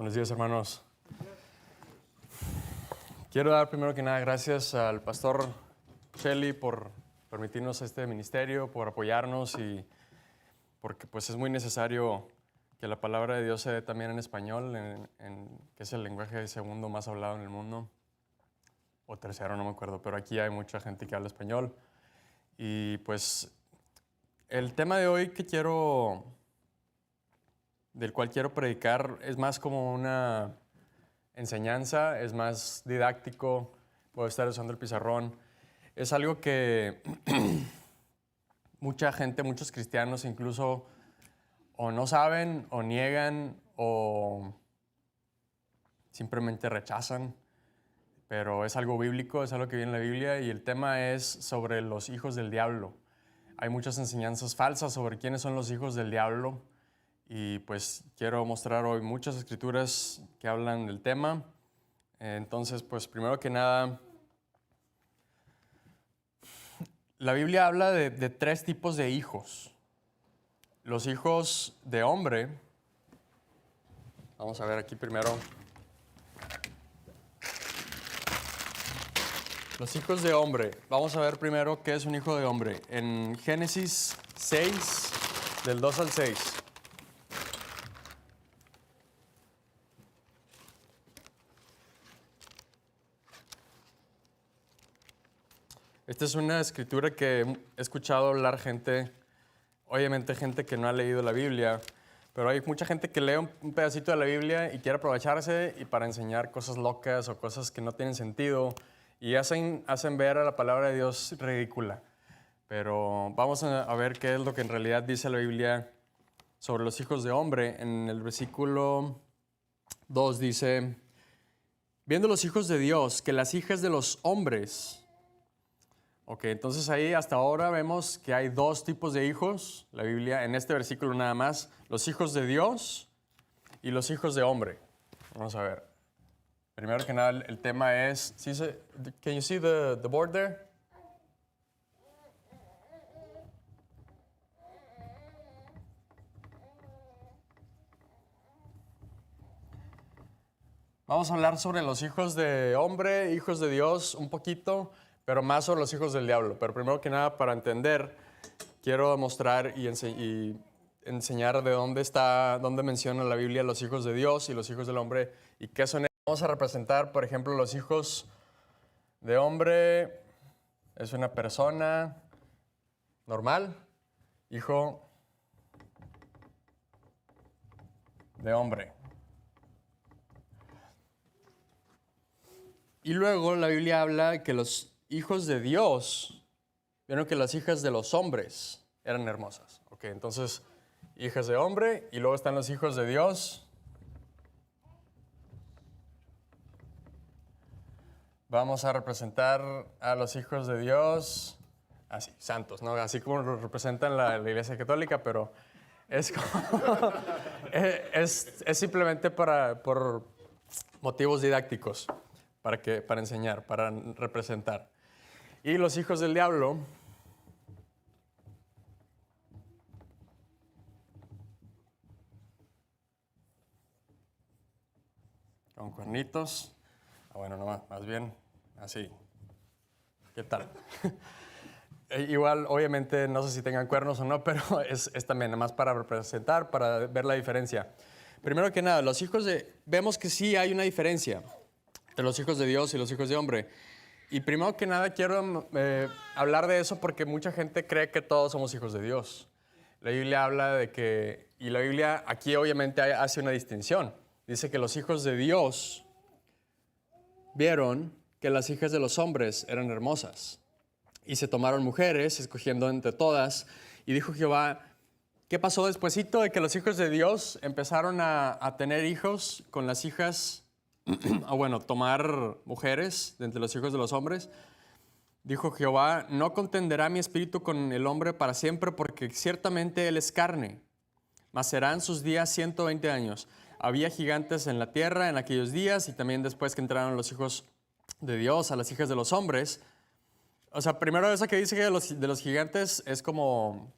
Buenos días, hermanos. Quiero dar primero que nada gracias al pastor Shelly por permitirnos este ministerio, por apoyarnos y porque pues es muy necesario que la palabra de Dios se dé también en español, que es el lenguaje segundo más hablado en el mundo, o tercero, no me acuerdo, pero aquí hay mucha gente que habla español. Y pues el tema de hoy del cual quiero predicar es más como una enseñanza, es más didáctico, voy a estar usando el pizarrón. Es algo que mucha gente, muchos cristianos incluso o no saben o niegan o simplemente rechazan, pero es algo bíblico, es algo que viene en la Biblia y el tema es sobre los hijos del diablo. Hay muchas enseñanzas falsas sobre quiénes son los hijos del diablo y pues quiero mostrar hoy muchas escrituras que hablan del tema. Entonces, pues primero que nada, la Biblia habla de tres tipos de hijos. Los hijos de hombre, vamos a ver aquí primero. Los hijos de hombre, vamos a ver primero qué es un hijo de hombre. En Génesis 6, del 2 al 6. Esta es una escritura que he escuchado hablar gente, obviamente gente que no ha leído la Biblia, pero hay mucha gente que lee un pedacito de la Biblia y quiere aprovecharse y para enseñar cosas locas o cosas que no tienen sentido y hacen ver a la palabra de Dios ridícula. Pero vamos a ver qué es lo que en realidad dice la Biblia sobre los hijos de hombre. En el versículo 2 dice, viendo los hijos de Dios que las hijas de los hombres... Ok, entonces ahí hasta ahora vemos que hay dos tipos de hijos, la Biblia, en este versículo nada más, los hijos de Dios y los hijos de hombre. Vamos a ver. Primero que nada, el tema es, can you see the board there? Vamos a hablar sobre los hijos de hombre, hijos de Dios, un poquito, pero más sobre los hijos del diablo. Pero primero que nada, para entender, quiero mostrar y enseñar de dónde menciona la Biblia los hijos de Dios y los hijos del hombre y qué son ellos. Vamos a representar, por ejemplo, los hijos de hombre es una persona normal, hijo de hombre. Y luego la Biblia habla que los hijos de Dios, vieron que las hijas de los hombres eran hermosas. Ok, entonces, hijas de hombre y luego están los hijos de Dios. Vamos a representar a los hijos de Dios, así, santos, ¿no? Así como lo representan la Iglesia Católica, pero es como, es simplemente por motivos didácticos, para enseñar, para representar. Y los hijos del diablo, con cuernitos, bueno, no más bien así. ¿Qué tal? Igual, obviamente, no sé si tengan cuernos o no, pero es también nada más para representar, para ver la diferencia. Primero que nada, vemos que sí hay una diferencia entre los hijos de Dios y los hijos de hombre. Y primero que nada quiero hablar de eso porque mucha gente cree que todos somos hijos de Dios. La Biblia habla de que, y la Biblia aquí obviamente hace una distinción. Dice que los hijos de Dios vieron que las hijas de los hombres eran hermosas. Y se tomaron mujeres, escogiendo entre todas. Y dijo Jehová, ¿qué pasó despuesito de que los hijos de Dios empezaron a tener hijos con las hijas tomar mujeres de entre los hijos de los hombres? Dijo Jehová, no contenderá mi espíritu con el hombre para siempre, porque ciertamente él es carne, mas serán sus días 120 años. Había gigantes en la tierra en aquellos días y también después que entraron los hijos de Dios a las hijas de los hombres. O sea, primero eso que dice que de los gigantes es como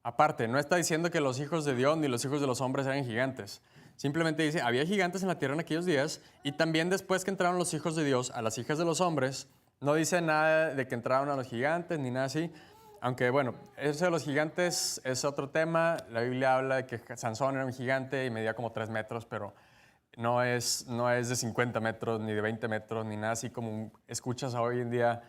aparte, no está diciendo que los hijos de Dios ni los hijos de los hombres eran gigantes, Simplemente dice, había gigantes en la tierra en aquellos días, y también después que entraron los hijos de Dios a las hijas de los hombres, no dice nada de que entraron a los gigantes ni nada así. Aunque bueno, eso de los gigantes es otro tema. La Biblia habla de que Sansón era un gigante y medía como 3 metros, pero no es de 50 metros, ni de 20 metros, ni nada así como escuchas hoy en día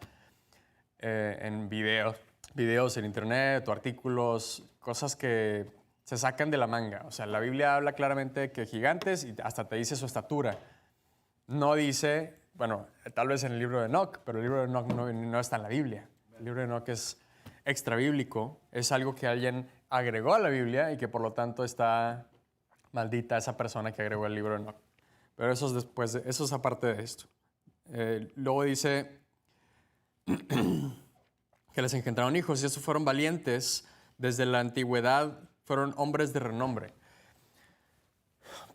en videos en internet o artículos, cosas que se sacan de la manga. O sea, la Biblia habla claramente de que gigantes y hasta te dice su estatura. No dice, bueno, tal vez en el libro de Enoc, pero el libro de Enoc no está en la Biblia. El libro de Enoc es extra bíblico, es algo que alguien agregó a la Biblia y que por lo tanto está maldita esa persona que agregó el libro de Enoc. Pero eso es después, eso es aparte de esto. Luego dice que les engendraron hijos y esos fueron valientes desde la antigüedad, fueron hombres de renombre.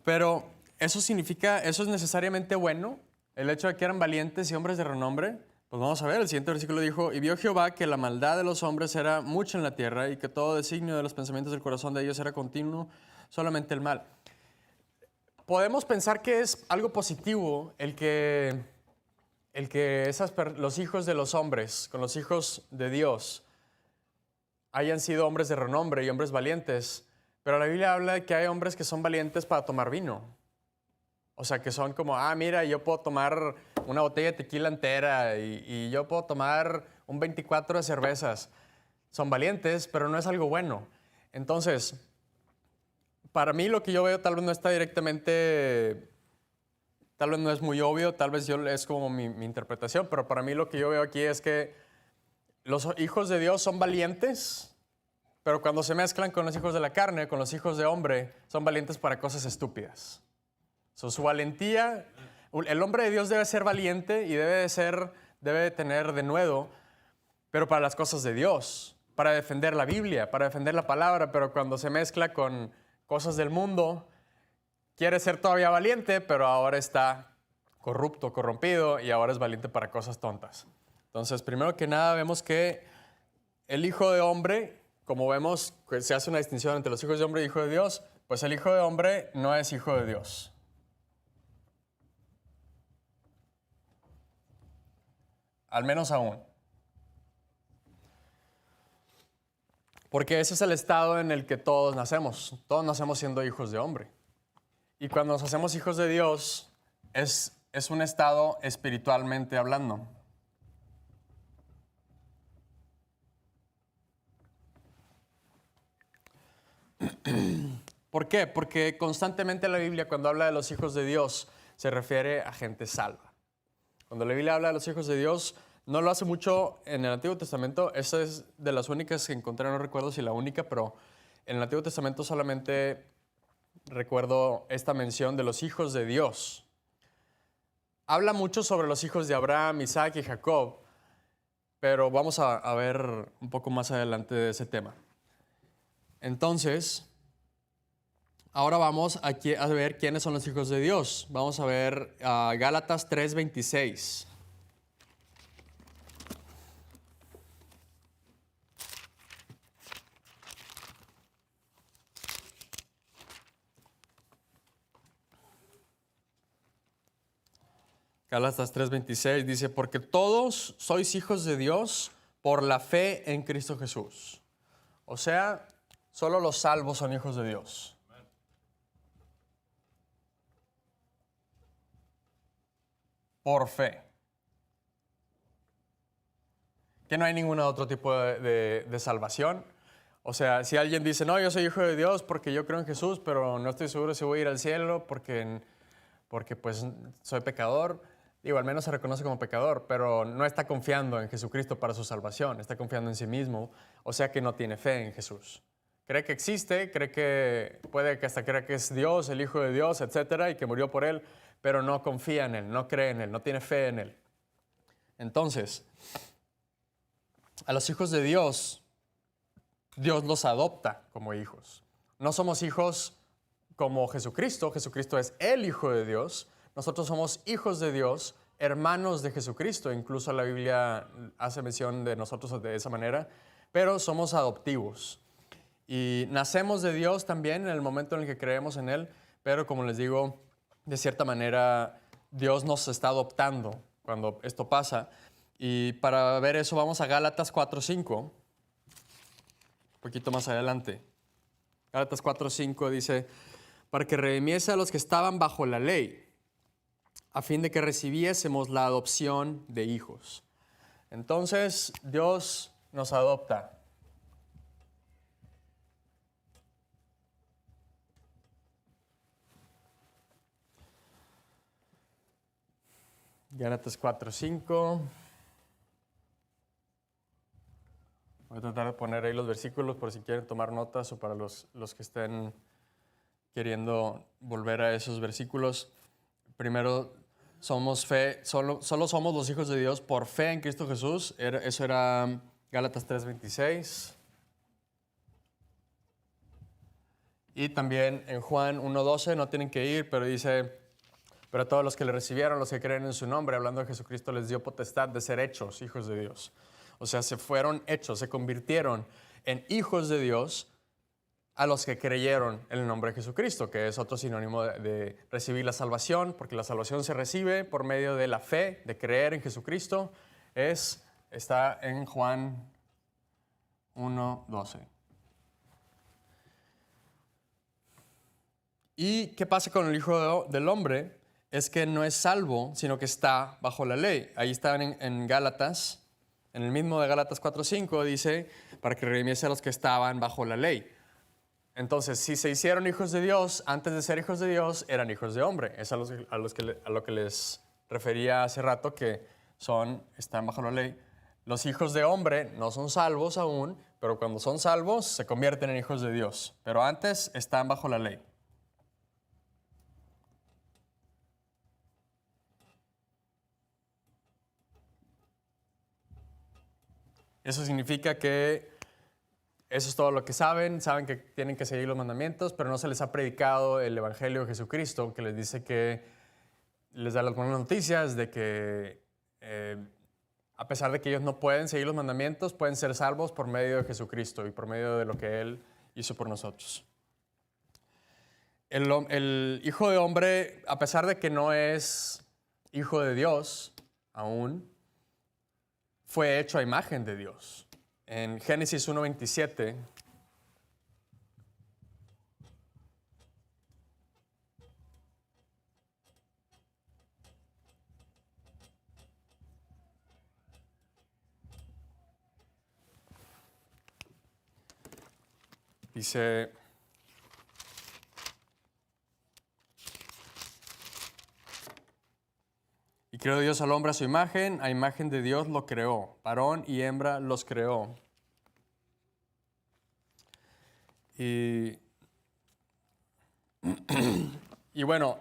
Pero eso significa, eso es necesariamente bueno, el hecho de que eran valientes y hombres de renombre. Pues vamos a ver, el siguiente versículo dijo, y vio Jehová que la maldad de los hombres era mucha en la tierra y que todo designio de los pensamientos del corazón de ellos era continuo, solamente el mal. Podemos pensar que es algo positivo el que los hijos de los hombres, con los hijos de Dios, hayan sido hombres de renombre y hombres valientes, pero la Biblia habla de que hay hombres que son valientes para tomar vino. O sea, que son como, mira, yo puedo tomar una botella de tequila entera y yo puedo tomar un 24 de cervezas. Son valientes, pero no es algo bueno. Entonces, para mí lo que yo veo tal vez no está directamente, tal vez no es muy obvio, tal vez es como mi interpretación, pero para mí lo que yo veo aquí es que los hijos de Dios son valientes, pero cuando se mezclan con los hijos de la carne, con los hijos de hombre, son valientes para cosas estúpidas. Su valentía, el hombre de Dios debe ser valiente y debe tener denuedo, pero para las cosas de Dios, para defender la Biblia, para defender la palabra, pero cuando se mezcla con cosas del mundo, quiere ser todavía valiente, pero ahora está corrupto, corrompido y ahora es valiente para cosas tontas. Entonces, primero que nada, vemos que el hijo de hombre, como vemos, se hace una distinción entre los hijos de hombre y hijo de Dios, pues el hijo de hombre no es hijo de Dios. Al menos aún. Porque ese es el estado en el que todos nacemos. Todos nacemos siendo hijos de hombre. Y cuando nos hacemos hijos de Dios, es un estado espiritualmente hablando. ¿Por qué? Porque constantemente la Biblia, cuando habla de los hijos de Dios, se refiere a gente salva. Cuando la Biblia habla de los hijos de Dios, no lo hace mucho en el Antiguo Testamento. Esa es de las únicas que encontré, no recuerdo si la única, pero en el Antiguo Testamento solamente recuerdo esta mención de los hijos de Dios. Habla mucho sobre los hijos de Abraham, Isaac y Jacob, pero vamos a ver un poco más adelante de ese tema. Entonces, ahora vamos a ver quiénes son los hijos de Dios. Vamos a ver Gálatas 3:26. Gálatas 3:26 dice, porque todos sois hijos de Dios por la fe en Cristo Jesús. O sea, solo los salvos son hijos de Dios. Por fe. Que no hay ningún otro tipo de salvación. O sea, si alguien dice, no, yo soy hijo de Dios porque yo creo en Jesús, pero no estoy seguro si voy a ir al cielo porque pues soy pecador. Digo, al menos se reconoce como pecador, pero no está confiando en Jesucristo para su salvación, está confiando en sí mismo, o sea que no tiene fe en Jesús. Cree que existe, puede que hasta crea que es Dios, el Hijo de Dios, etcétera, y que murió por él, pero no confía en él, no cree en él, no tiene fe en él. Entonces, a los hijos de Dios, Dios los adopta como hijos. No somos hijos como Jesucristo, Jesucristo es el Hijo de Dios. Nosotros somos hijos de Dios, hermanos de Jesucristo. Incluso la Biblia hace mención de nosotros de esa manera, pero somos adoptivos. Y nacemos de Dios también en el momento en el que creemos en Él, pero como les digo, de cierta manera Dios nos está adoptando cuando esto pasa. Y para ver eso vamos a Gálatas 4:5, un poquito más adelante. Gálatas 4:5 dice, para que redimiese a los que estaban bajo la ley, a fin de que recibiésemos la adopción de hijos. Entonces, Dios nos adopta. Gálatas 4:5. Voy a tratar de poner ahí los versículos por si quieren tomar notas o para los que estén queriendo volver a esos versículos. Primero, solo somos los hijos de Dios por fe en Cristo Jesús. Eso era Gálatas 3:26. Y también en Juan 1:12, no tienen que ir, pero dice, pero a todos los que le recibieron, los que creen en su nombre, hablando de Jesucristo, les dio potestad de ser hechos hijos de Dios. O sea, se fueron hechos, se convirtieron en hijos de Dios a los que creyeron en el nombre de Jesucristo, que es otro sinónimo de recibir la salvación, porque la salvación se recibe por medio de la fe, de creer en Jesucristo. Está en Juan 1:12. ¿Y qué pasa con el Hijo del Hombre? Es que no es salvo, sino que está bajo la ley. Ahí están en Gálatas, en el mismo de Gálatas 4:5, dice, para que redimiese a los que estaban bajo la ley. Entonces, si se hicieron hijos de Dios, antes de ser hijos de Dios, eran hijos de hombre. Es a lo que les refería hace rato, que están bajo la ley. Los hijos de hombre no son salvos aún, pero cuando son salvos, se convierten en hijos de Dios. Pero antes están bajo la ley. Eso significa que eso es todo lo que saben que tienen que seguir los mandamientos, pero no se les ha predicado el Evangelio de Jesucristo, que les dice que les da las buenas noticias de que a pesar de que ellos no pueden seguir los mandamientos, pueden ser salvos por medio de Jesucristo y por medio de lo que Él hizo por nosotros. El Hijo de Hombre, a pesar de que no es Hijo de Dios aún, fue hecho a imagen de Dios. En Génesis 1:27, dice, y creó Dios al hombre a su imagen de Dios lo creó, varón y hembra los creó. Y bueno,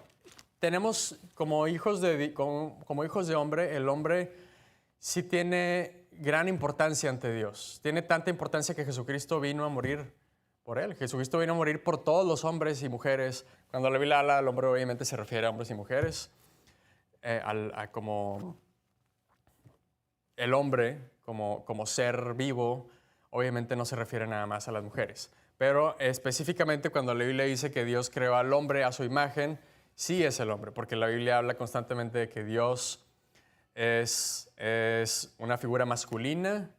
tenemos como hijos de hombre, el hombre sí tiene gran importancia ante Dios. Tiene tanta importancia que Jesucristo vino a morir por él. Jesucristo vino a morir por todos los hombres y mujeres. Cuando la Biblia habla del hombre, obviamente se refiere a hombres y mujeres. Como el hombre, como ser vivo, obviamente no se refiere nada más a las mujeres. Pero específicamente cuando la Biblia dice que Dios creó al hombre a su imagen, sí es el hombre, porque la Biblia habla constantemente de que Dios es una figura masculina,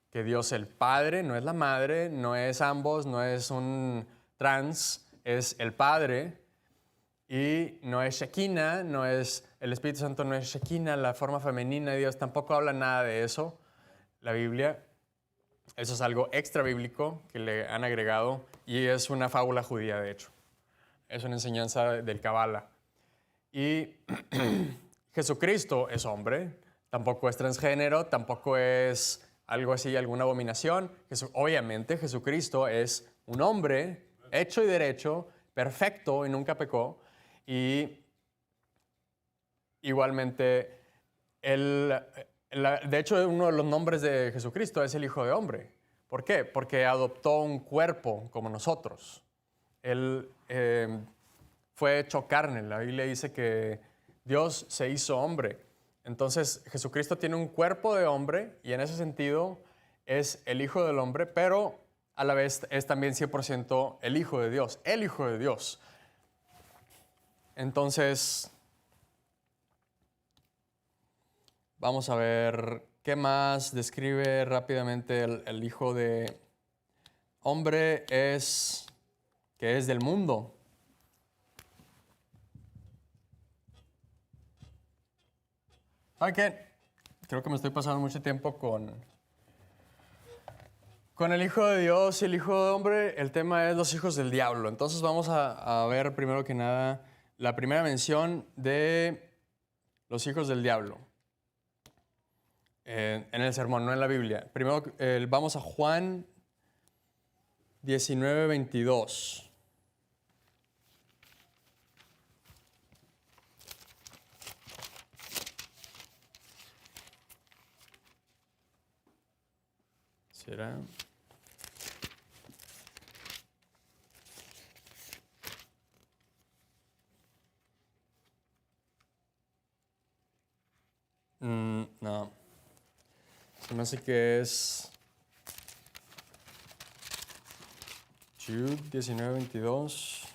que Dios el Padre, no es la madre, no es ambos, no es un trans, es el Padre. Y no es Shekinah, el Espíritu Santo no es Shekinah, la forma femenina de Dios, tampoco habla nada de eso, la Biblia. Eso es algo extra bíblico que le han agregado y es una fábula judía, de hecho. Es una enseñanza del Kabbalah. Y Jesucristo es hombre, tampoco es transgénero, tampoco es algo así, alguna abominación. Obviamente Jesucristo es un hombre hecho y derecho, perfecto y nunca pecó. Y igualmente, de hecho, uno de los nombres de Jesucristo es el Hijo de Hombre. ¿Por qué? Porque adoptó un cuerpo como nosotros. Él fue hecho carne. La Biblia dice que Dios se hizo hombre. Entonces, Jesucristo tiene un cuerpo de hombre y en ese sentido es el Hijo del Hombre, pero a la vez es también 100% el Hijo de Dios, el Hijo de Dios. Entonces, vamos a ver qué más describe rápidamente el hijo de hombre es que es del mundo. ¿Saben qué? Creo que me estoy pasando mucho tiempo con el Hijo de Dios y el Hijo de Hombre. El tema es los hijos del diablo. Entonces vamos a ver primero que nada la primera mención de los hijos del diablo en el sermón, no en la Biblia. Primero vamos a Juan 19:22. ¿Será? No. Se me hace que es Jude 19:22.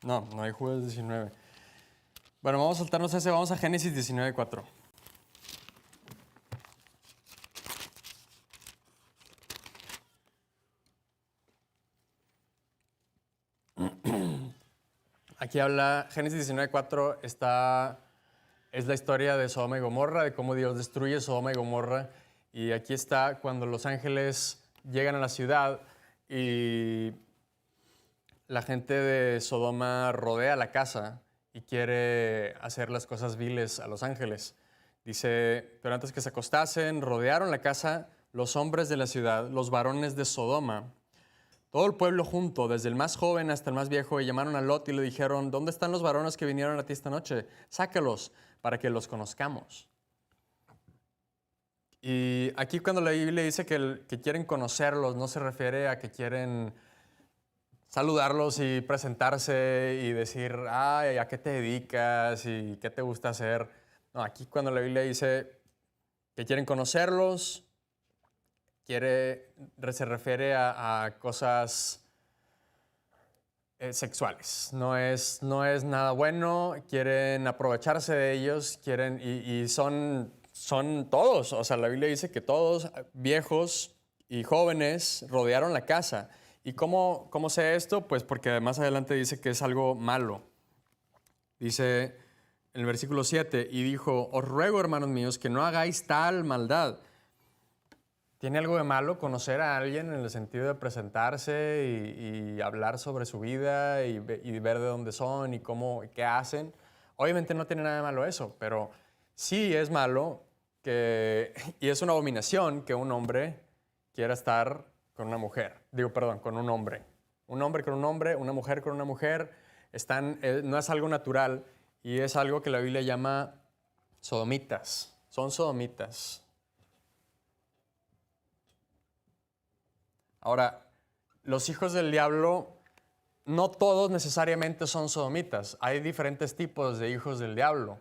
No, no hay Judas 19. Bueno, vamos a saltarnos ese, vamos a Génesis 19:4. Aquí habla, Génesis 19:4 es la historia de Sodoma y Gomorra, de cómo Dios destruye Sodoma y Gomorra. Y aquí está cuando los ángeles llegan a la ciudad y la gente de Sodoma rodea la casa y quiere hacer las cosas viles a los ángeles. Dice, pero antes que se acostasen, rodearon la casa los hombres de la ciudad, los varones de Sodoma, todo el pueblo junto, desde el más joven hasta el más viejo, y llamaron a Lot y le dijeron, ¿dónde están los varones que vinieron a ti esta noche? Sácalos para que los conozcamos. Y aquí cuando la Biblia dice que quieren conocerlos, no se refiere a que quieren saludarlos y presentarse y decir, ay, ¿a qué te dedicas y qué te gusta hacer? No, aquí cuando la Biblia dice que quieren conocerlos, se refiere a cosas sexuales. No es nada bueno, quieren aprovecharse de ellos, quieren, y son todos. O sea, la Biblia dice que todos, viejos y jóvenes, rodearon la casa. ¿Y cómo sé esto? Pues porque más adelante dice que es algo malo. Dice en el versículo 7, y dijo, os ruego, hermanos míos, que no hagáis tal maldad. ¿Tiene algo de malo conocer a alguien en el sentido de presentarse y hablar sobre su vida y ver de dónde son y qué hacen? Obviamente no tiene nada de malo eso, pero sí es malo y es una abominación que un hombre quiera estar con una mujer. Con un hombre. Un hombre con un hombre, una mujer con una mujer, no es algo natural y es algo que la Biblia llama sodomitas. Son sodomitas. Ahora, los hijos del diablo, no todos necesariamente son sodomitas. Hay diferentes tipos de hijos del diablo.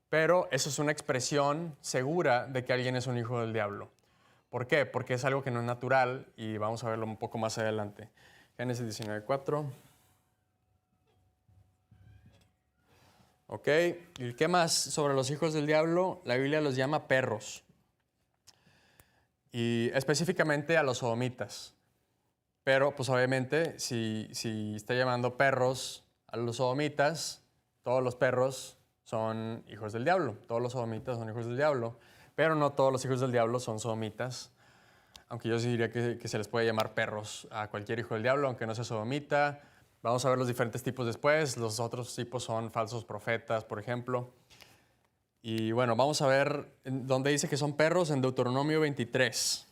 Pero eso es una expresión segura de que alguien es un hijo del diablo. ¿Por qué? Porque es algo que no es natural y vamos a verlo un poco más adelante. Génesis 19:4. Ok, ¿y qué más sobre los hijos del diablo? La Biblia los llama perros. Y específicamente a los sodomitas. Pero, pues obviamente, si está llamando perros a los sodomitas, todos los perros son hijos del diablo. Todos los sodomitas son hijos del diablo. Pero no todos los hijos del diablo son sodomitas. Aunque yo sí diría que se les puede llamar perros a cualquier hijo del diablo, aunque no sea sodomita. Vamos a ver los diferentes tipos después. Los otros tipos son falsos profetas, por ejemplo. Y bueno, vamos a ver dónde dice que son perros en Deuteronomio 23.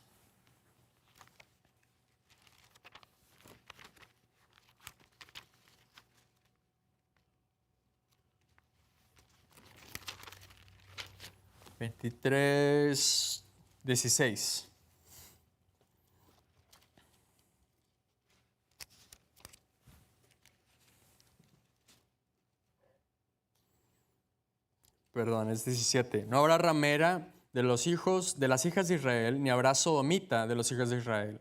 Veintitrés, 16. Perdón, es 17. No habrá ramera de las hijas de Israel, ni habrá sodomita de los hijos de Israel.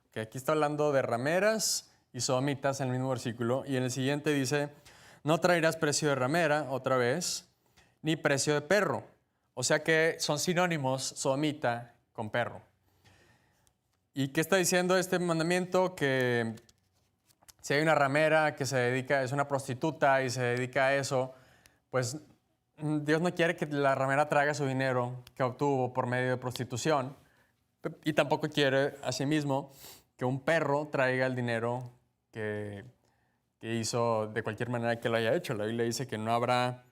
Okay, aquí está hablando de rameras y sodomitas en el mismo versículo. Y en el siguiente dice, no traerás precio de ramera, otra vez, ni precio de perro. O sea que son sinónimos sodomita con perro. ¿Y qué está diciendo este mandamiento? Que si hay una ramera que es una prostituta y se dedica a eso, pues Dios no quiere que la ramera traiga su dinero que obtuvo por medio de prostitución y tampoco quiere, asimismo, que un perro traiga el dinero que hizo de cualquier manera que lo haya hecho. La Biblia dice que no habrá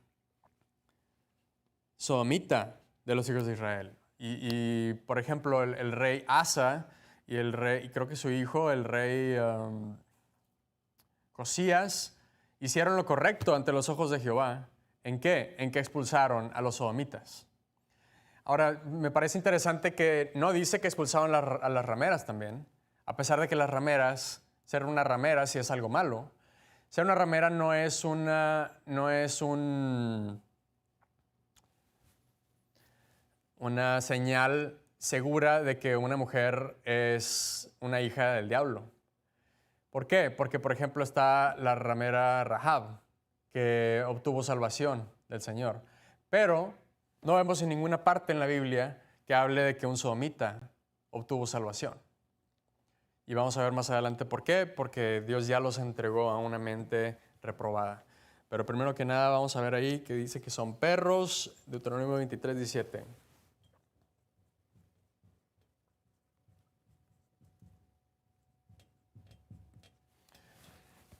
sodomita de los hijos de Israel. Y por ejemplo, el rey Asa y creo que su hijo, el rey Josías, hicieron lo correcto ante los ojos de Jehová. ¿En qué? En que expulsaron a los sodomitas. Ahora, me parece interesante que no dice que expulsaron a las rameras también, a pesar de que las rameras, ser una ramera sí es algo malo. Ser una ramera no es una señal segura de que una mujer es una hija del diablo. ¿Por qué? Porque, por ejemplo, está la ramera Rahab, que obtuvo salvación del Señor. Pero no vemos en ninguna parte en la Biblia que hable de que un sodomita obtuvo salvación. Y vamos a ver más adelante por qué, porque Dios ya los entregó a una mente reprobada. Pero primero que nada vamos a ver ahí que dice que son perros, Deuteronomio 23, 17.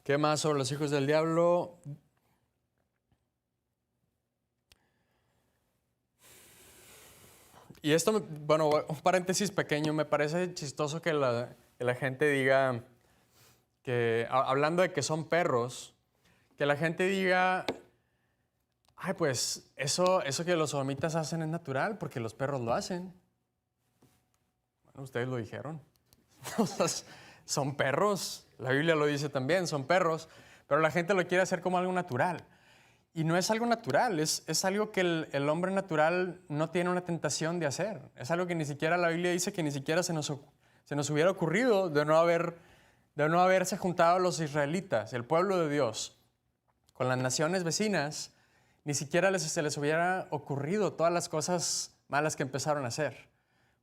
¿Qué más sobre los hijos del diablo? Y esto, bueno, un paréntesis pequeño, me parece chistoso que la gente diga que, hablando de que son perros, que la gente diga, ay, pues eso que los sodomitas hacen es natural porque los perros lo hacen. Bueno, ustedes lo dijeron. Son perros, la Biblia lo dice también, son perros, pero la gente lo quiere hacer como algo natural. Y no es algo natural, es algo que el hombre natural no tiene una tentación de hacer. Es algo que ni siquiera la Biblia dice que ni siquiera se nos hubiera ocurrido de no haberse juntado los israelitas, el pueblo de Dios, con las naciones vecinas, ni siquiera se les hubiera ocurrido todas las cosas malas que empezaron a hacer.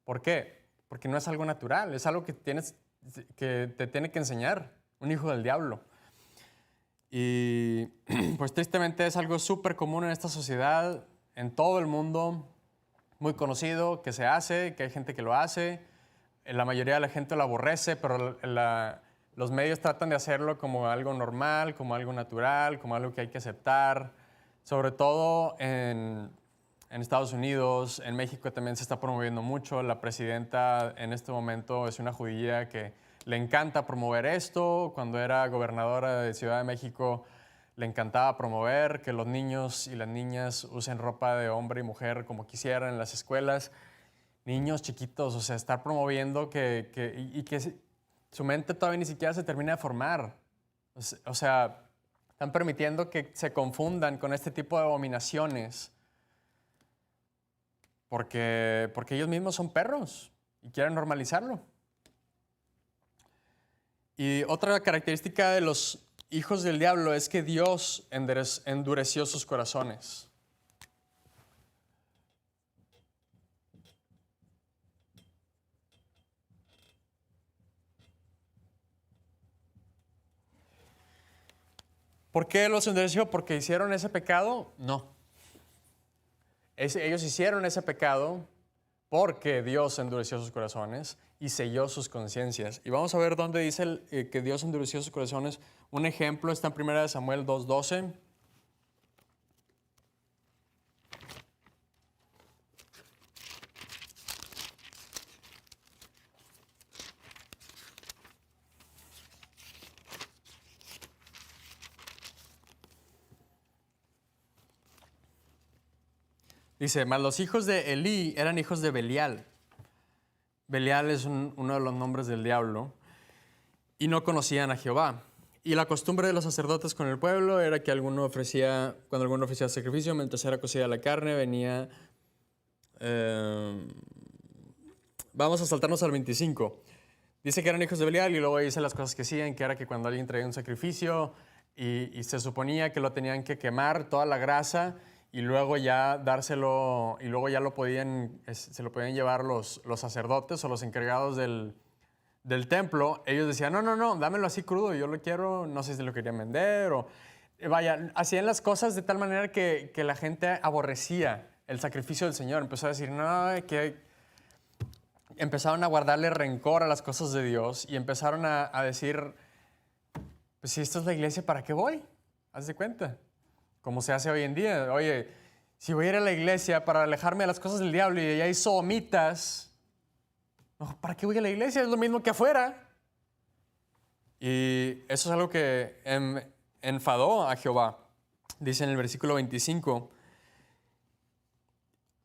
¿Por qué? Porque no es algo natural, es algo que te tiene que enseñar un hijo del diablo. Y pues tristemente es algo súper común en esta sociedad, en todo el mundo, muy conocido, que se hace, que hay gente que lo hace. La mayoría de la gente lo aborrece, pero los medios tratan de hacerlo como algo normal, como algo natural, como algo que hay que aceptar. Sobre todo en Estados Unidos, en México también se está promoviendo mucho. La presidenta en este momento es una judía que le encanta promover esto. Cuando era gobernadora de Ciudad de México, le encantaba promover que los niños y las niñas usen ropa de hombre y mujer como quisieran en las escuelas. Niños chiquitos, o sea, estar promoviendo que su mente todavía ni siquiera se termina de formar. O sea, están permitiendo que se confundan con este tipo de abominaciones porque ellos mismos son perros y quieren normalizarlo. Y otra característica de los hijos del diablo es que Dios endureció sus corazones. ¿Por qué los endureció? ¿Porque hicieron ese pecado? No. Ellos hicieron ese pecado porque Dios endureció sus corazones y selló sus conciencias. Y vamos a ver dónde dice que Dios endureció sus corazones. Un ejemplo está en 1 Samuel 2:12. Dice, mas los hijos de Elí eran hijos de Belial. Belial es uno de los nombres del diablo. Y no conocían a Jehová. Y la costumbre de los sacerdotes con el pueblo era que cuando alguno ofrecía sacrificio, mientras era cocida la carne, venía... vamos a saltarnos al 25. Dice que eran hijos de Belial y luego dice las cosas que siguen, que era que cuando alguien traía un sacrificio y se suponía que lo tenían que quemar, toda la grasa, y luego ya dárselo, y luego ya se lo podían llevar los sacerdotes o los encargados del templo. Ellos decían, no, dámelo así crudo, yo lo quiero, no sé si lo querían vender o... Vaya, hacían las cosas de tal manera que la gente aborrecía el sacrificio del Señor. Empezó a decir, no, que... Empezaron a guardarle rencor a las cosas de Dios y empezaron a decir, pues si esto es la iglesia, ¿para qué voy? Haz de cuenta. Como se hace hoy en día. Oye, si voy a ir a la iglesia para alejarme de las cosas del diablo y allá hay sodomitas, no, ¿para qué voy a la iglesia? Es lo mismo que afuera. Y eso es algo que enfadó a Jehová. Dice en el versículo 25,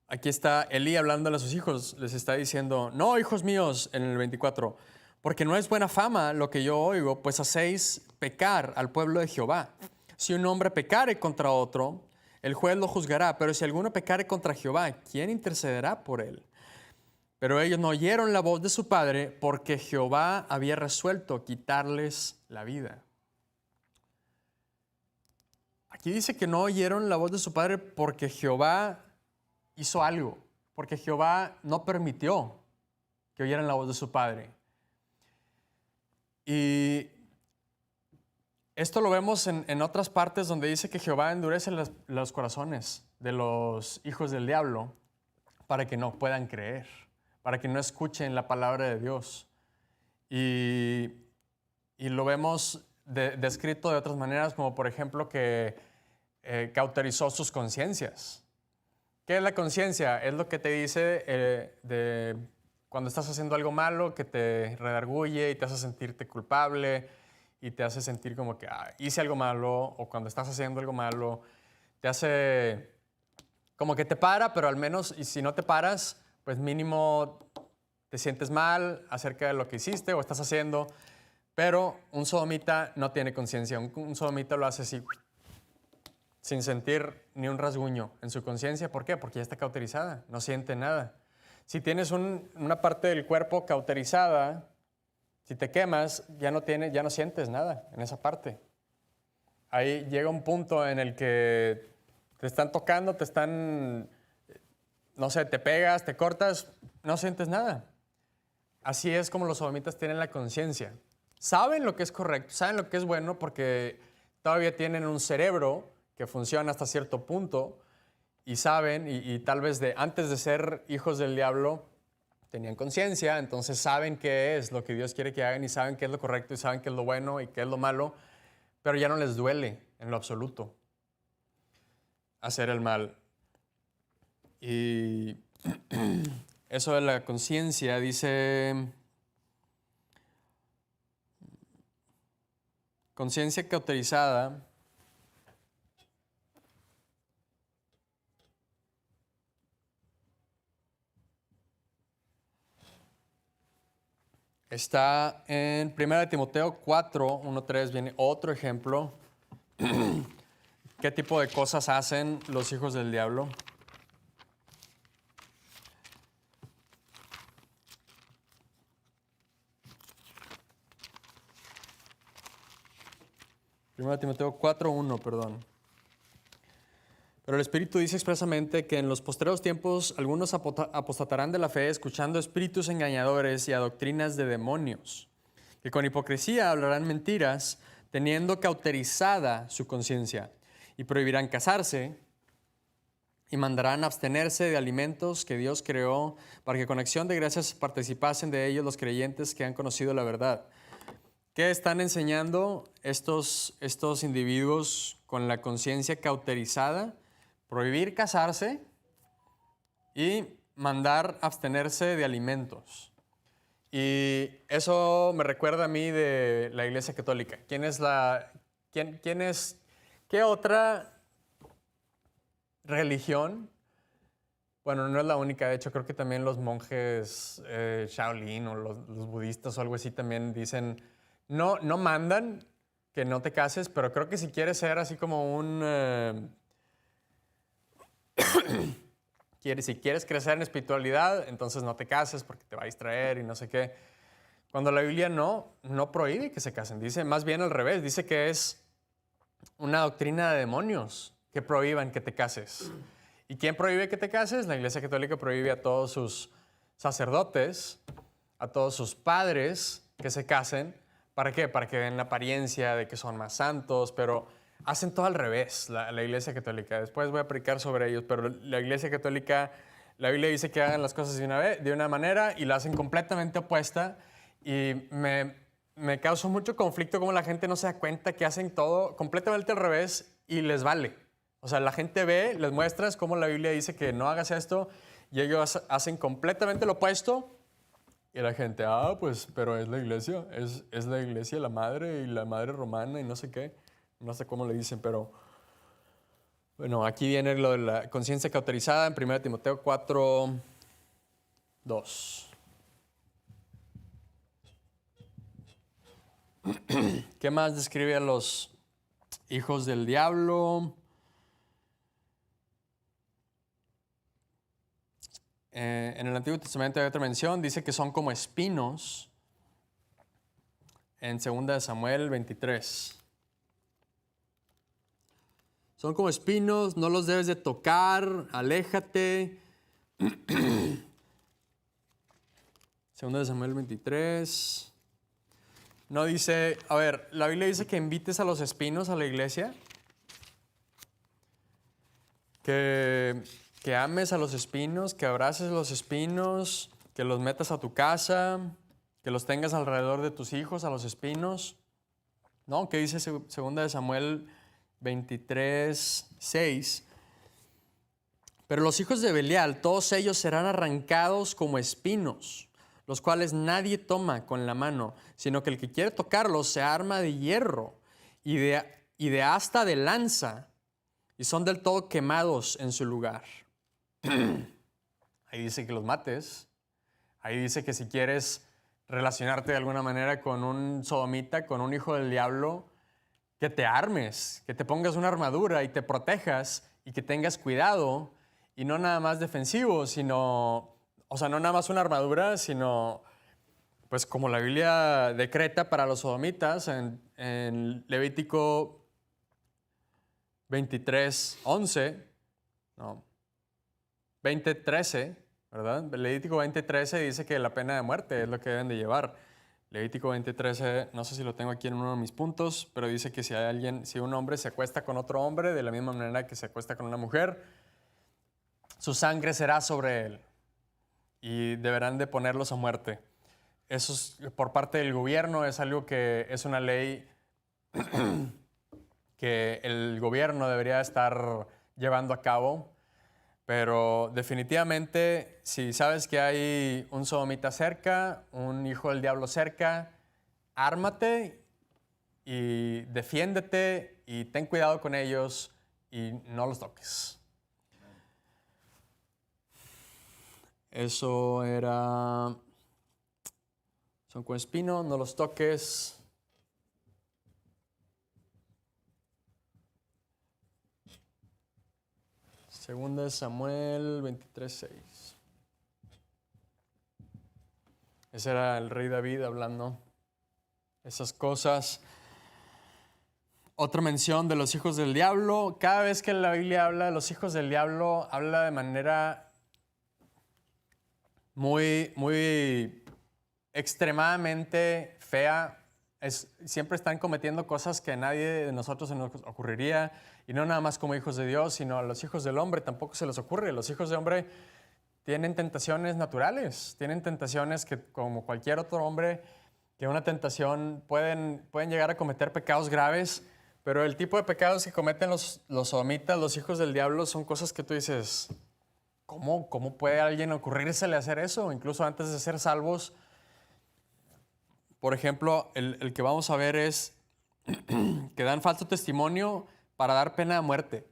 aquí está Elí hablando a sus hijos, les está diciendo, no, hijos míos, en el 24, porque no es buena fama lo que yo oigo, pues hacéis pecar al pueblo de Jehová. Si un hombre pecare contra otro, el juez lo juzgará, pero si alguno pecare contra Jehová, ¿quién intercederá por él? Pero ellos no oyeron la voz de su padre, porque Jehová había resuelto quitarles la vida. Aquí dice que no oyeron la voz de su padre porque Jehová hizo algo, porque Jehová no permitió que oyeran la voz de su padre. Y esto lo vemos en otras partes donde dice que Jehová endurece los corazones de los hijos del diablo para que no puedan creer, para que no escuchen la palabra de Dios. Y lo vemos descrito de otras maneras, como por ejemplo que cauterizó sus conciencias. ¿Qué es la conciencia? Es lo que te dice de cuando estás haciendo algo malo, que te redarguye y te hace sentirte culpable y te hace sentir como que hice algo malo, o cuando estás haciendo algo malo, te hace como que te para, pero al menos, y si no te paras, pues mínimo te sientes mal acerca de lo que hiciste o estás haciendo. Pero un sodomita no tiene conciencia. Un sodomita lo hace así, sin sentir ni un rasguño en su conciencia. ¿Por qué? Porque ya está cauterizada, no siente nada. Si tienes una parte del cuerpo cauterizada, si te quemas, ya no sientes nada en esa parte. Ahí llega un punto en el que te están tocando, no sé, te pegas, te cortas, no sientes nada. Así es como los sodomitas tienen la conciencia. Saben lo que es correcto, saben lo que es bueno porque todavía tienen un cerebro que funciona hasta cierto punto y saben, y tal vez antes de ser hijos del diablo tenían conciencia, entonces saben qué es lo que Dios quiere que hagan y saben qué es lo correcto y saben qué es lo bueno y qué es lo malo, pero ya no les duele en lo absoluto hacer el mal. Y eso de la conciencia, dice, conciencia cauterizada está en 1 Timoteo 4, 1, 3, viene otro ejemplo. ¿Qué tipo de cosas hacen los hijos del diablo? Primero Timoteo 4, 1, perdón. Pero el Espíritu dice expresamente que en los postreros tiempos algunos apostatarán de la fe, escuchando espíritus engañadores y a doctrinas de demonios, que con hipocresía hablarán mentiras, teniendo cauterizada su conciencia, y prohibirán casarse, y mandarán abstenerse de alimentos que Dios creó, para que con acción de gracias participasen de ellos los creyentes que han conocido la verdad. ¿Qué están enseñando estos individuos con la conciencia cauterizada? Prohibir casarse y mandar abstenerse de alimentos. Y eso me recuerda a mí de la Iglesia Católica. ¿Qué otra religión? Bueno, no es la única. De hecho, creo que también los monjes Shaolin o los budistas o algo así también dicen, no mandan que no te cases, pero creo que si quieres ser así como si quieres crecer en espiritualidad, entonces no te cases porque te va a distraer y no sé qué. Cuando la Biblia no prohíbe que se casen, dice más bien al revés, dice que es una doctrina de demonios que prohíban que te cases. ¿Y quién prohíbe que te cases? La Iglesia Católica prohíbe a todos sus sacerdotes, a todos sus padres que se casen. ¿Para qué? Para que den la apariencia de que son más santos, pero hacen todo al revés, la Iglesia Católica. Después voy a predicar sobre ellos, pero la Iglesia Católica, la Biblia dice que hagan las cosas de una manera y la hacen completamente opuesta. Y me causa mucho conflicto cómo la gente no se da cuenta que hacen todo completamente al revés y les vale. O sea, la gente ve, les muestras cómo la Biblia dice que no hagas esto y ellos hacen completamente lo opuesto. Y la gente, pues, pero es la iglesia, es la iglesia, la madre y la madre romana y no sé qué. No sé cómo le dicen, pero bueno, aquí viene lo de la conciencia cauterizada en 1 Timoteo 4, 2. ¿Qué más describe a los hijos del diablo? En el Antiguo Testamento hay otra mención, dice que son como espinos en 2 Samuel 23. Son como espinos, no los debes de tocar, aléjate. 2 Samuel 23. No dice, a ver, la Biblia dice que invites a los espinos a la iglesia, que ames a los espinos, que abraces a los espinos, que los metas a tu casa, que los tengas alrededor de tus hijos, a los espinos. ¿No? ¿Qué dice 2 Samuel 23, 6? Pero los hijos de Belial, todos ellos serán arrancados como espinos, los cuales nadie toma con la mano, sino que el que quiere tocarlos se arma de hierro y de asta de lanza, y son del todo quemados en su lugar. Ahí dice que los mates. Ahí dice que si quieres relacionarte de alguna manera con un sodomita, con un hijo del diablo, que te armes, que te pongas una armadura y te protejas y que tengas cuidado y no nada más defensivo, sino, o sea, no nada más una armadura, sino pues como la Biblia decreta para los sodomitas en Levítico 23, 11, no, 20, 13, ¿verdad? Levítico 20, 13 dice que la pena de muerte es lo que deben de llevar. Levítico 20, 13, no sé si lo tengo aquí en uno de mis puntos, pero dice que si un hombre se acuesta con otro hombre, de la misma manera que se acuesta con una mujer, su sangre será sobre él y deberán de ponerlos a muerte. Eso es, por parte del gobierno, es algo que es una ley que el gobierno debería estar llevando a cabo. Pero definitivamente, si sabes que hay un sodomita cerca, un hijo del diablo cerca, ármate y defiéndete y ten cuidado con ellos y no los toques. Eso era... Son con espino, no los toques. Segunda de Samuel 23:6. Ese era el rey David hablando esas cosas. Otra mención de los hijos del diablo. Cada vez que la Biblia habla de los hijos del diablo, habla de manera muy extremadamente fea. Siempre están cometiendo cosas que a nadie de nosotros se nos ocurriría. Y no nada más como hijos de Dios, sino a los hijos del hombre tampoco se les ocurre. Los hijos del hombre tienen tentaciones naturales. Tienen tentaciones que, como cualquier otro hombre, que una tentación pueden llegar a cometer pecados graves. Pero el tipo de pecados que cometen los sodomitas, los hijos del diablo, son cosas que tú dices, ¿cómo puede alguien ocurrírsele hacer eso? Incluso antes de ser salvos. Por ejemplo, el que vamos a ver es que dan falso testimonio para dar pena de muerte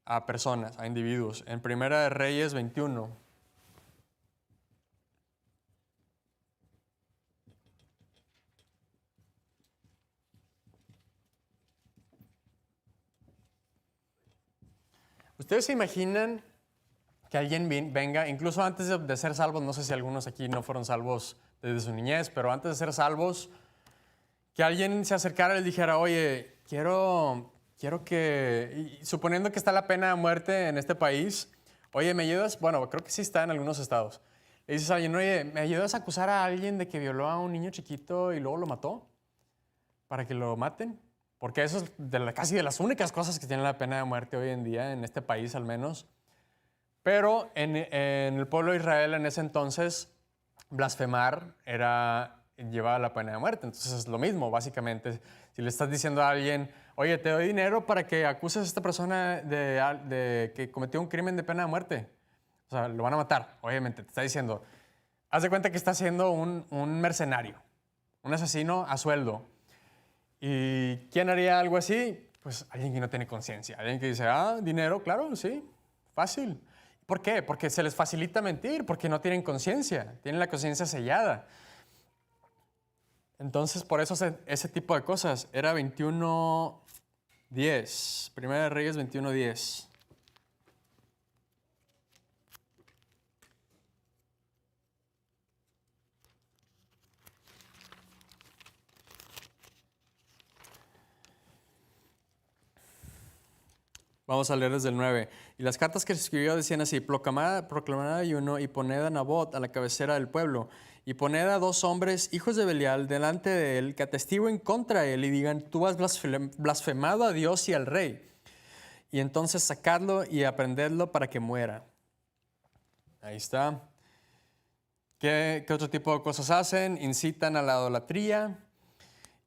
a personas, a individuos. En Primera de Reyes 21. ¿Ustedes se imaginan que alguien venga, incluso antes de ser salvos, no sé si algunos aquí no fueron salvos desde su niñez, pero antes de ser salvos, que alguien se acercara y les dijera, oye, quiero que, y suponiendo que está la pena de muerte en este país, oye, ¿me ayudas? Bueno, creo que sí está en algunos estados. Le dices a alguien, oye, ¿me ayudas a acusar a alguien de que violó a un niño chiquito y luego lo mató? ¿Para que lo maten? Porque eso es casi de las únicas cosas que tienen la pena de muerte hoy en día, en este país al menos. Pero en el pueblo de Israel en ese entonces, blasfemar llevaba la pena de muerte. Entonces es lo mismo, básicamente. Si le estás diciendo a alguien, oye, te doy dinero para que acuses a esta persona de que cometió un crimen de pena de muerte. O sea, lo van a matar, obviamente. Te está diciendo, haz de cuenta que está siendo un mercenario, un asesino a sueldo. ¿Y quién haría algo así? Pues alguien que no tiene conciencia. Alguien que dice, dinero, claro, sí, fácil. ¿Por qué? Porque se les facilita mentir, porque no tienen conciencia, tienen la conciencia sellada. Entonces, por eso ese tipo de cosas. Era 21:10, Primera de Reyes 21:10. Vamos a leer desde el 9. Y las cartas que escribió decían así: proclamad ayuno y poned a Nabot a la cabecera del pueblo, y poned a 2 hombres, hijos de Belial, delante de él, que atestiguen contra él y digan, tú has blasfemado a Dios y al rey. Y entonces sacadlo y aprendedlo para que muera. Ahí está. ¿Qué otro tipo de cosas hacen? Incitan a la idolatría.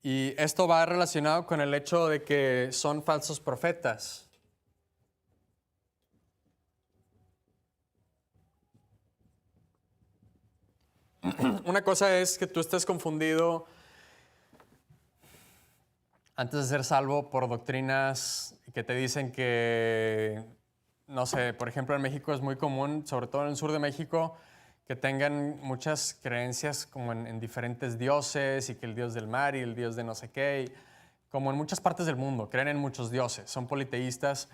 Y esto va relacionado con el hecho de que son falsos profetas. Una cosa es que tú estés confundido antes de ser salvo por doctrinas que te dicen que, no sé, por ejemplo en México es muy común, sobre todo en el sur de México, que tengan muchas creencias como en diferentes dioses y que el dios del mar y el dios de no sé qué, como en muchas partes del mundo, creen en muchos dioses, son politeístas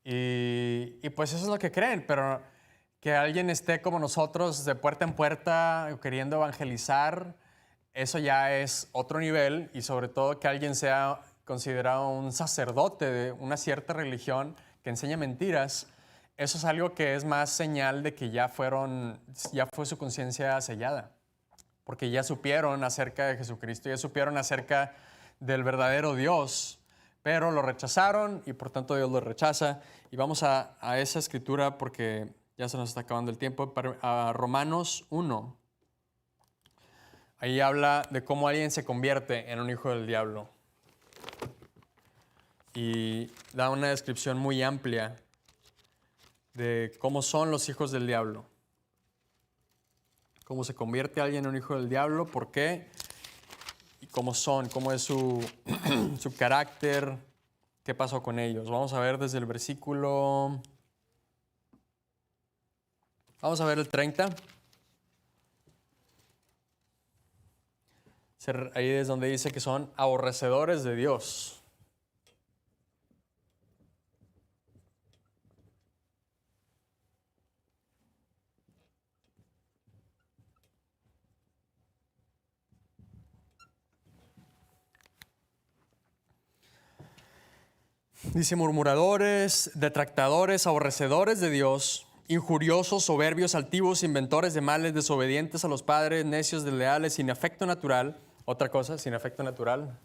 y pues eso es lo que creen, pero que alguien esté como nosotros de puerta en puerta queriendo evangelizar, eso ya es otro nivel y sobre todo que alguien sea considerado un sacerdote de una cierta religión que enseña mentiras, eso es algo que es más señal de que ya fue su conciencia sellada, porque ya supieron acerca de Jesucristo, ya supieron acerca del verdadero Dios, pero lo rechazaron y por tanto Dios lo rechaza. Y vamos a esa escritura porque ya se nos está acabando el tiempo, a Romanos 1. Ahí habla de cómo alguien se convierte en un hijo del diablo. Y da una descripción muy amplia de cómo son los hijos del diablo. Cómo se convierte alguien en un hijo del diablo, por qué, y cómo son, cómo es su carácter, qué pasó con ellos. Vamos a ver desde el versículo... Vamos a ver el 30. Ahí es donde dice que son aborrecedores de Dios. Dice murmuradores, detractadores, aborrecedores de Dios, injuriosos, soberbios, altivos, inventores de males, desobedientes a los padres, necios, desleales, sin afecto natural. Otra cosa, sin afecto natural.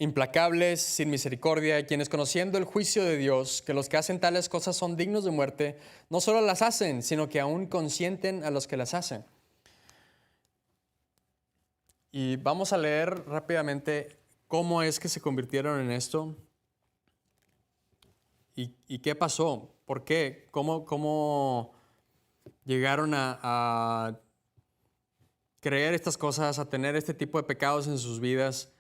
Implacables, sin misericordia, quienes conociendo el juicio de Dios, que los que hacen tales cosas son dignos de muerte, no solo las hacen, sino que aún consienten a los que las hacen. Y vamos a leer rápidamente cómo es que se convirtieron en esto y qué pasó, por qué, cómo llegaron a creer estas cosas, a tener este tipo de pecados en sus vidas.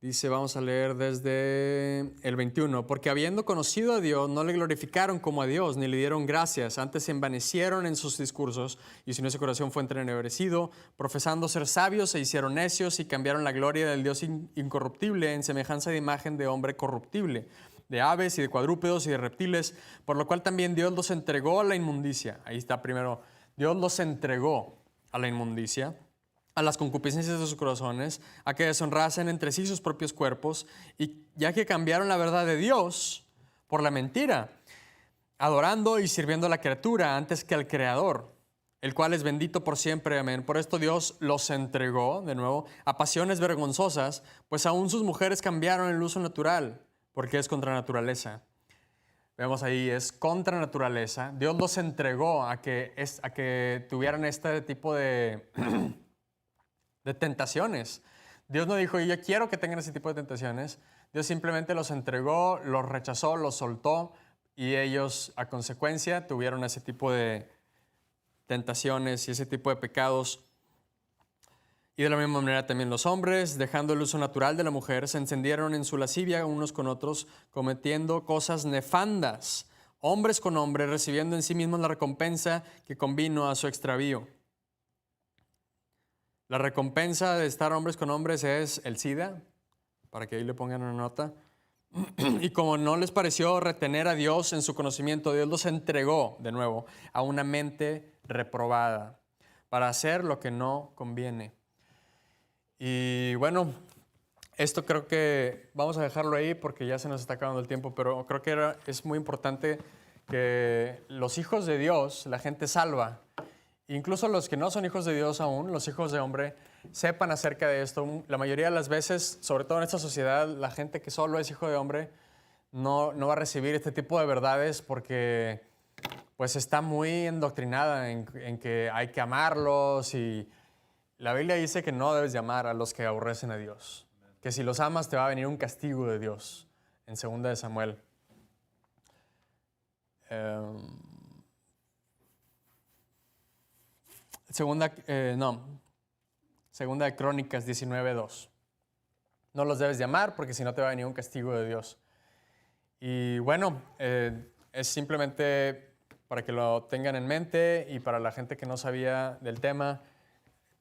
Dice, vamos a leer desde el 21. Porque habiendo conocido a Dios, no le glorificaron como a Dios, ni le dieron gracias. Antes se envanecieron en sus discursos, y su necio corazón fue entenebrecido. Profesando ser sabios, se hicieron necios y cambiaron la gloria del Dios incorruptible en semejanza de imagen de hombre corruptible, de aves y de cuadrúpedos y de reptiles, por lo cual también Dios los entregó a la inmundicia. Ahí está primero. Dios los entregó a la inmundicia, a las concupiscencias de sus corazones, a que deshonrasen entre sí sus propios cuerpos, y ya que cambiaron la verdad de Dios por la mentira, adorando y sirviendo a la criatura antes que al Creador, el cual es bendito por siempre. Amén. Por esto Dios los entregó, de nuevo, a pasiones vergonzosas, pues aún sus mujeres cambiaron el uso natural, porque es contra naturaleza. Vemos ahí, es contra naturaleza. Dios los entregó a que tuvieran este tipo de tentaciones. Dios no dijo, yo quiero que tengan ese tipo de tentaciones. Dios simplemente los entregó, los rechazó, los soltó, y ellos, a consecuencia, tuvieron ese tipo de tentaciones y ese tipo de pecados. Y de la misma manera también los hombres, dejando el uso natural de la mujer, se encendieron en su lascivia unos con otros, cometiendo cosas nefandas, hombres con hombres, recibiendo en sí mismos la recompensa que convino a su extravío. La recompensa de estar hombres con hombres es el SIDA, para que ahí le pongan una nota. Y como no les pareció retener a Dios en su conocimiento, Dios los entregó de nuevo a una mente reprobada para hacer lo que no conviene. Y bueno, esto creo que vamos a dejarlo ahí porque ya se nos está acabando el tiempo, pero creo que es muy importante que los hijos de Dios, la gente salva, incluso los que no son hijos de Dios aún, los hijos de hombre, sepan acerca de esto. La mayoría de las veces, sobre todo en esta sociedad, la gente que solo es hijo de hombre no va a recibir este tipo de verdades porque pues está muy endoctrinada en que hay que amarlos, y la Biblia dice que no debes de amar a los que aborrecen a Dios, que si los amas te va a venir un castigo de Dios, en 2 de Samuel. Segunda de Crónicas 19:2. No los debes de amar porque si no te va a venir un castigo de Dios. Y bueno, es simplemente para que lo tengan en mente, y para la gente que no sabía del tema,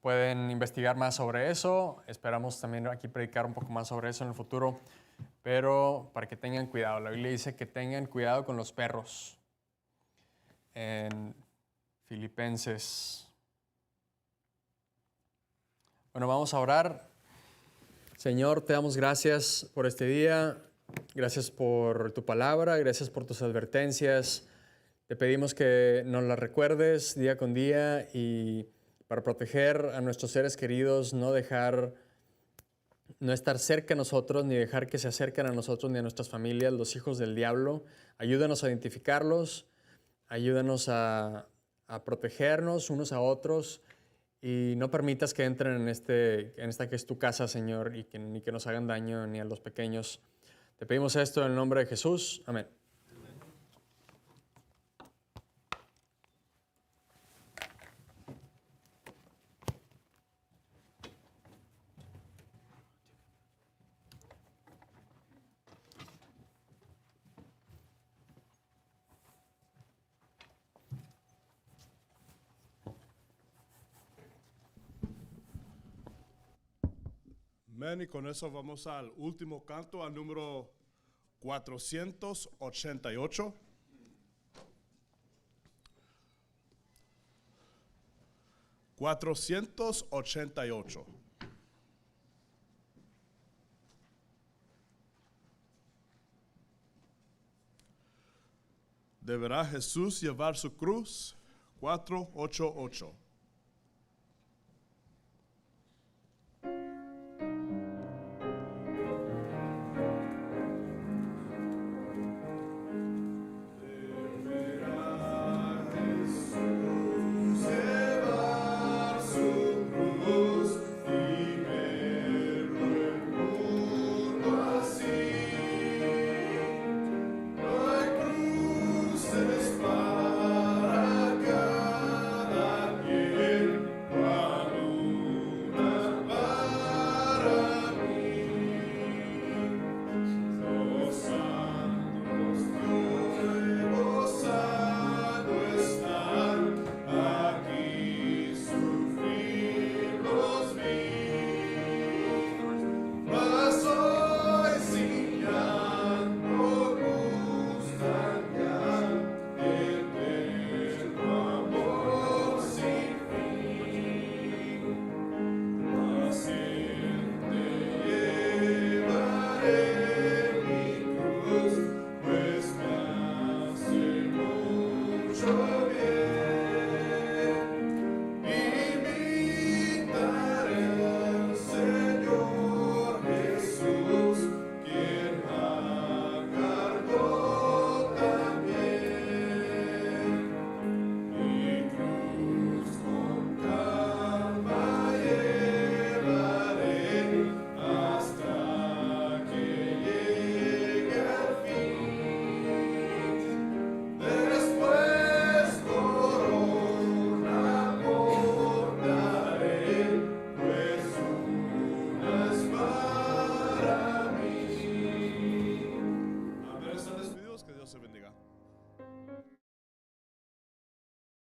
pueden investigar más sobre eso. Esperamos también aquí predicar un poco más sobre eso en el futuro, pero para que tengan cuidado. La Biblia dice que tengan cuidado con los perros. En Filipenses. Bueno, vamos a orar. Señor, te damos gracias por este día. Gracias por tu palabra. Gracias por tus advertencias. Te pedimos que nos las recuerdes día con día, y para proteger a nuestros seres queridos, no estar cerca de nosotros, ni dejar que se acerquen a nosotros ni a nuestras familias, los hijos del diablo. Ayúdanos a identificarlos. Ayúdanos a protegernos unos a otros. Y no permitas que entren en esta que es tu casa, Señor, ni que nos hagan daño ni a los pequeños. Te pedimos esto en el nombre de Jesús. Amén. Amén. Y con eso vamos al último canto, al número 488. ¿Deberá Jesús llevar su cruz? 488. Para cada quien.